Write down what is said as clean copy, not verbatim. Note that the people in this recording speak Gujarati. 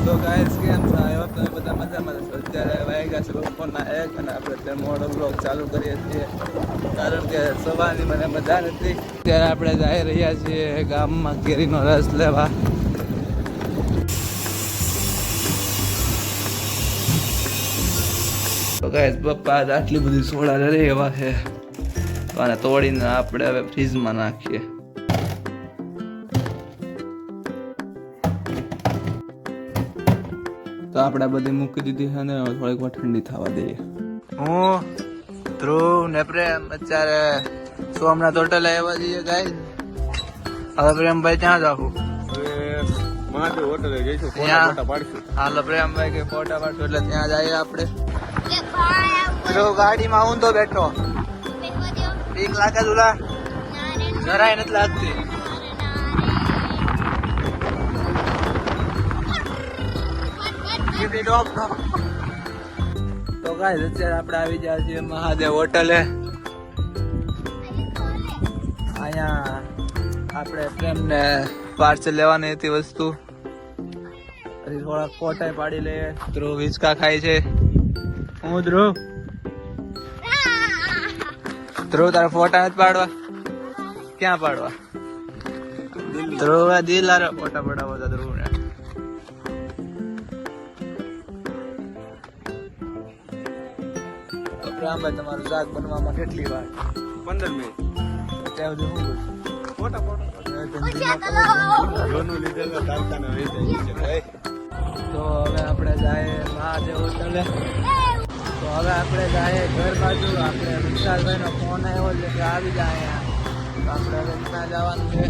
તો ગાઈસ કેમ છો? આવ્યો તમે બધા મજામાં છો? અત્યારે વાગ્યા છે બપોરના 1 અને આપણે તે મોડો બ્લોગ ચાલુ કરીએ છીએ કારણ કે સવારની મને મજા નથી. ત્યારે આપણે જઈ રહ્યા છીએ ગામમાં કેરીનો રસ લેવા. તો ગાઈસ પપ્પા આટલી બધી સોડા લઈ એવા છે અને તોડીને આપણે હવે ફ્રીજમાં નાખીએ. તો આપણે બધી મૂકી દીધી છે ને થોડીક વાર ઠંડી થવા દઈએ. હું ધ્રુવ ને પ્રેમ અત્યારે સોમનાથ હોટલ આવ્યા છીએ ગાઈસ. હવે પ્રેમભાઈ ત્યાં જાવું? મહાદેવ હોટલે જઈશું, ત્યાં ફોટા પાડીશું. હાલો પ્રેમભાઈ કે ફોટા પાડશું એટલે ત્યાં જઈએ આપણે. ધ્રુવ ગાડીમાં ઊંધો બેઠો. બીક લાગે તુલા? જરાય નથી લાગતી. તો ગાઈસ અત્યારે આપણે આવી ગયા છીએ મહાદેવ હોટલે. અહીંયા આપણે પ્રેમને પાર્સલ લેવાની હતી વસ્તુ. હજી થોડાક ફોટા પાડી લઈએ. ધ્રુવ હિંચકા ખાય છે. હું ધ્રુવ તારા ફોટા નથી પાડવા? ક્યાં પાડવા? ધ્રુવ દિલ આરે ફોટા પડાવો હતા ધ્રુવ ને. ભાઈ તમારું શાક બનવામાં કેટલી વાર? 15 મિનિટ. ત્યાં સુધી હું ફોટા જોનું લીધેલો તારકાને રહી જાય છે ભાઈ. તો હવે આપણે જાય મહાદેવ હોટલે. તો હવે આપણે જાય ઘર બાજુ. આપણે વિશાલભાઈ નો ફોન આવ્યો એટલે કે આવી જાય અહીંયા. તો આપણે હવે ત્યાં જવાનું છે.